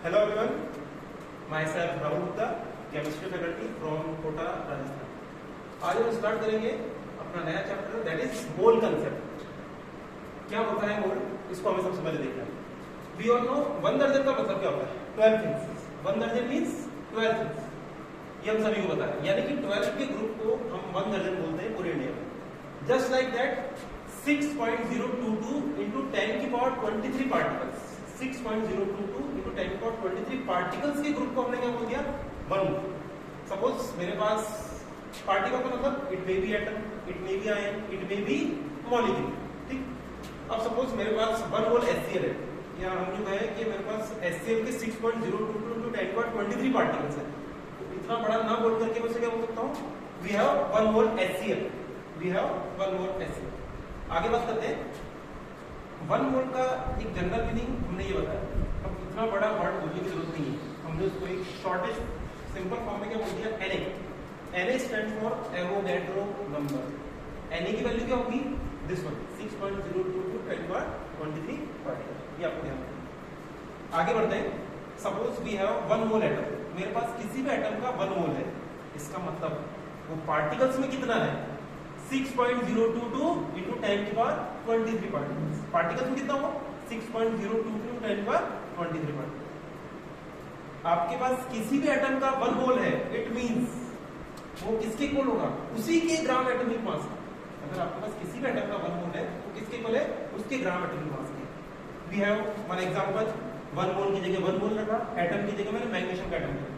Hello everyone, myself Rahul Gupta, chemistry faculty from Kota Rajasthan. आज हम start करेंगे अपना नया chapter that is mole concept. क्या होता है मोल, इसको हमें सबसे पहले देखना है। वी ऑल नो वन दर्जन का मतलब क्या होता है? 12 थिंग्स। वन दर्जन मींस 12 थिंग्स, ये हम सभी को पता है। यानी कि 12 के ग्रुप को हम वन दर्जन बोलते हैं पूरे इंडिया में। जस्ट लाइक दैट 6.022 into 10 की पावर 23 पार्टिकल्स, 6.022 into 10 की पावर 23 पार्टिकल्स के ग्रुप को हमने क्या बोल दिया? वन। सपोज मेरे पास पार्टिकल का मतलब it may be atom, it may be ion, it may be molecule. ठीक। अब सपोज मेरे पास वन मोल HCl है, या हम जो कहें कि मेरे पास HCl के 6.022 into 10 की पावर 23 पार्टिकल्स है। तो इतना बड़ा ना बोल करके मैं क्या बोल सकता हूँ? We have one mole HCl, we have one mole HCl। आगे बात करते हैं। वन मोल का एक जनरल मीनिंग हमने ये बताया। अब इतना बड़ा वर्ड बोलने की जरूरत नहीं है, हमने उसको एक शॉर्टेस्ट सिंपल फॉर्म में क्या बोल दिया? Na। Na stand for Avogadro number. Na की वैल्यू क्या होगी? दिस वन, 6.022 10 की पावर 23 पार्टिकल। ये आपको ध्यान रखना। आगे बढ़ते हैं। Suppose we have one mole atom, मेरे पास किसी भी एटम का वन मोल है। इसका मतलब वो पार्टिकल्स में कितना है? 6.022 into 10 की पावर 23 पार्टिकल्स। पार्टिकल्स में कितना होगा? 6.022 into 10 की पावर 23 पार्टिकल्स। आपके पास किसी भी एटम का वन मोल है, इट मींस वो किसके इक्वल होगा? उसी के ग्राम एटॉमिक मास का। अगर आपके पास किसी भी एटम का वन मोल है तो किसके इक्वल है? उसके ग्राम एटॉमिक मास के। We have one example, one mole की जगह वन मोल रखा, एटम की जगह मैंने मैग्नीशियम का एटम रखा।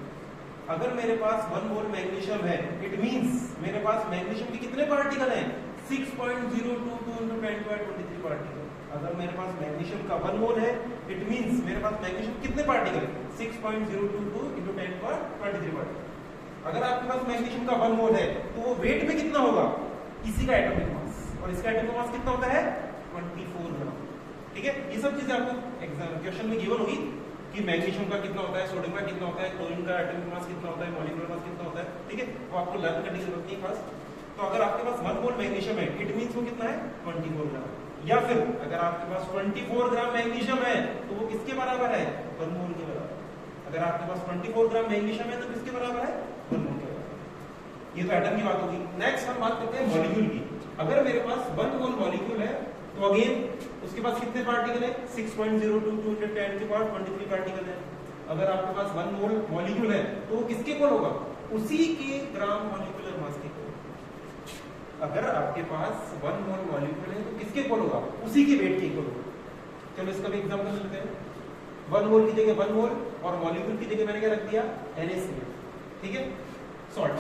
अगर मेरे पास वन मोल मैग्नीशियम है, इट मींस मेरे पास मैग्नीशियम के कितने पार्टिकल हैं? 6.022 into 10 की पावर 23 पार्टिकल। अगर मेरे पास मैग्नीशियम का वन मोल है, इट मींस मेरे पास मैग्नीशियम कितने पार्टिकल? 6.022 into 10 की पावर 23 पार्टिकल। अगर आपके पास मैग्नीशियम का वन मोल है तो वो वेट में कितना होगा? इसी का एटॉमिक मास, और इसका एटॉमिक मास कितना होता है? 24 ग्राम। ठीक है, ये सब चीजें आपको एग्जाम क्वेश्चन में गिवन होगी कि मैग्नीशियम का कितना होता है, सोडियम का कितना होता है, क्लोरीन का एटॉमिक मास कितना होता है, मॉलिक्यूलर मास कितना होता है। ठीक है, वो आपको लर्न करने की जरूरत नहीं खास। तो अगर आपके पास वन मोल मैग्नीशियम है, इट मींस वो कितना है? 24 ग्राम। या फिर अगर आपके पास 24 ग्राम मैग्नीशियम है तो वो किसके बराबर है? वन मोल के बराबर। अगर आपके पास 24 ग्राम मैग्नीशियम है तो किसके बराबर है? वन मोल के बराबर। ये तो एटम की बात होगी। नेक्स्ट हम बात करते हैं मॉलिक्यूल की। अगर मेरे पास वन मोल मॉलिक्यूल है तो अगेन उसके पास कितने पार्टिकल है? 6.022 into 10 की पावर 23 पार्टिकल है। अगर आपके पास वन मोल मॉलिक्यूल है तो वो किसके इक्वल होगा? उसी के ग्राम मॉलिक्यूलर मास के इक्वल। अगर आपके पास वन मोल मॉलिक्यूल है तो किसके इक्वल होगा? उसी के वेट के इक्वल होगा। चलो इसका भी एग्जांपल लेते हैं। वन मोल की जगह वन मोल और मॉलिक्यूल की जगह मैंने क्या रख दिया? NaCl। ठीक है, सॉल्ट।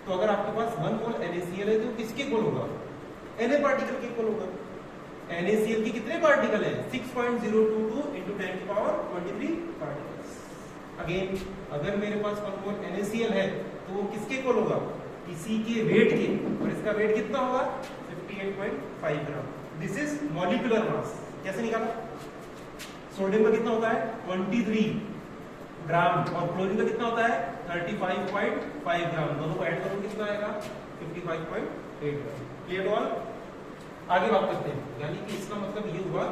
तो अगर आपके पास वन मोल NaCl है तो किसके इक्वल होगा? Na पार्टिकल के इक्वल होगा। NaCl की कितने पार्टिकल है? 6.022 into 10 की पावर 23 पार्टिकल्स। अगेन अगर मेरे पास वन मोल NaCl है तो वो किसके इक्वल होगा? इसी के वेट के, और इसका वेट कितना होगा? 58.5 ग्राम। This is molecular mass. कैसे निकाला? सोडियम का कितना होता है? 23 ग्राम, और क्लोरीन का कितना होता है? 35.5 ग्राम। दोनों को ऐड करो कितना आएगा? 55.8 ग्राम। Clear all? आगे बात करते हैं। यानी कि इसका मतलब ये हुआ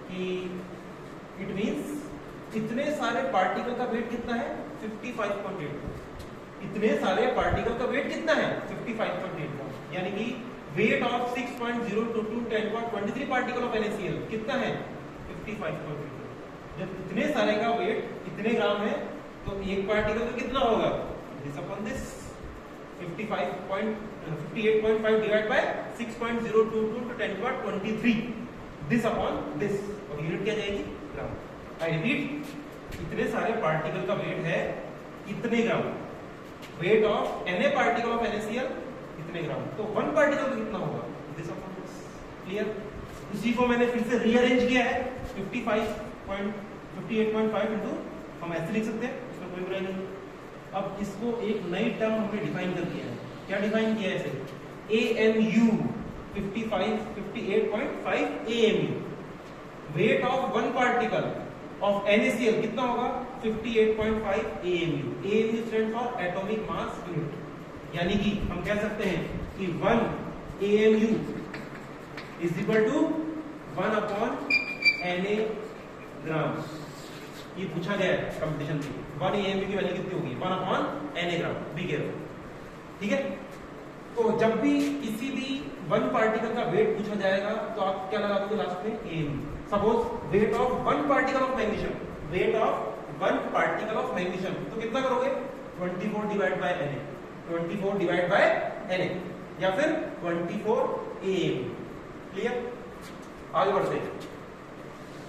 कि इट मींस इतने सारे पार्टिकल का वेट कितना है? 55.8। इतने सारे पार्टिकल का वेट कितना है? 55.8। यानी कि वेट ऑफ 6.022 10 की पावर 23 पार्टिकल ऑफ NaCl कितना है? 55.8। जब इतने सारे का वेट इतने ग्राम है तो एक पार्टिकल का कितना होगा? This upon this 58.5 divide by 6.022 to 10 की पावर 23, दिस अपॉन दिस, और यूनिट क्या जाएगी? ग्राम। आई रिपीट, इतने सारे पार्टिकल का वेट है इतने ग्राम। Weight of Na particle of NaCl इतने ग्राम। तो वन पार्टिकल का कितना होगा? This upon this. क्लियर? उसी को मैंने फिर से रीअरेंज किया है। 58.5 इंटू हम ऐसे लिख सकते हैं, इसमें कोई बुराई नहीं। अब इसको एक नई टर्म हमने डिफाइन कर दिया है। क्या डिफाइन किया है इसे? AMU 58.5 AMU। Weight of one particle of NaCl कितना होगा? 58.5 AMU। AMU stand for atomic mass unit. यानी कि हम कह सकते हैं कि 1 AMU is equal to 1 upon Na gram. ये पूछा गया है कंपटीशन में, 1 AMU की वैल्यू कितनी होगी, 1/Na ग्राम, बी केयरफुल, ठीक है। तो जब भी किसी भी वन पार्टिकल का वेट पूछा जाएगा तो आप क्या लगा दोगे लास्ट में, AMU। Suppose wait of one particle of magnesium, wait of one particle of magnesium, तो कितना करोगे, 24 divide by Na, 24 divide by Na, या फिर 24 AMU। क्लियर, आगे बढ़ते हैं।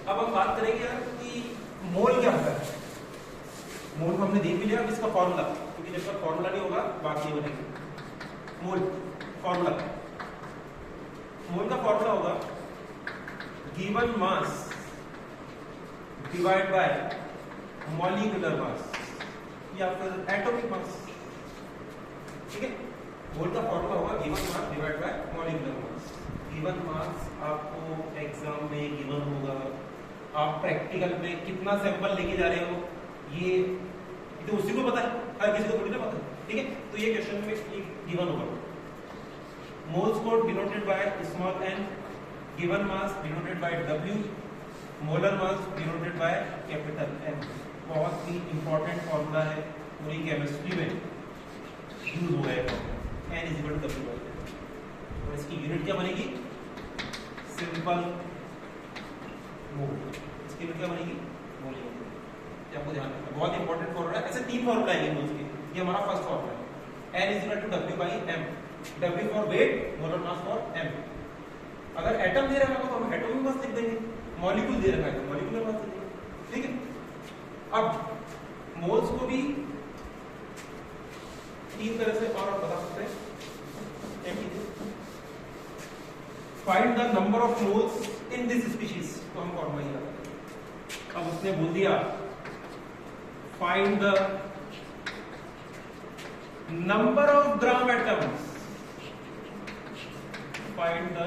अब हम बात करेंगे यार कि मोल क्या होता है। मोल को हमने देख भी लिया, अब इसका फॉर्मूला, क्योंकि जब तक फॉर्मूला नहीं होगा बात नहीं बनेगी। मोल फॉर्मूला, मोल का फॉर्मूला होगा given mass divide by molecular mass या फिर एटॉमिक मास, ठीक है। मोल का फॉर्मूला होगा given mass divide by molecular mass. Given mass आपको एग्जाम में गिवन होगा, आप प्रैक्टिकल में कितना सैंपल लेके जा रहे हो ये तो उसी को पता है, हर किसी को थोड़ी ना पता है, ठीक है। तो ये क्वेश्चन में ये गिवन होगा। मोल्स को denoted by small n, given mass denoted by W, molar mass denoted by capital M। बहुत ही इंपॉर्टेंट फॉर्मूला है, पूरी केमिस्ट्री में यूज हुआ है फॉर्मूला, n = W/L। और इसकी यूनिट क्या बनेगी, सिंपल मोल। इसकी यूनिट क्या बनेगी, मोल। आपको ध्यान रखना, बहुत इंपॉर्टेंट फॉर्मूला है। ऐसे 3 फॉर्मूला है मोल्स के, ये हमारा फर्स्ट फॉर्मूला है, n = W/M, W for wait, molar mass for M। अगर एटम दे रखा है तो हम एटॉमिक मास लिख देंगे, मॉलिक्यूल दे रखा है तो मॉलिक्यूलर मास लिख देंगे, ठीक है। अब मोल्स को भी 3 तरह से और बता सकते हैं। Find the number of moles in this species, तो हम फॉर्मूला ही लगाते हैं। अब उसने बोल दिया find the number of gram atoms, find the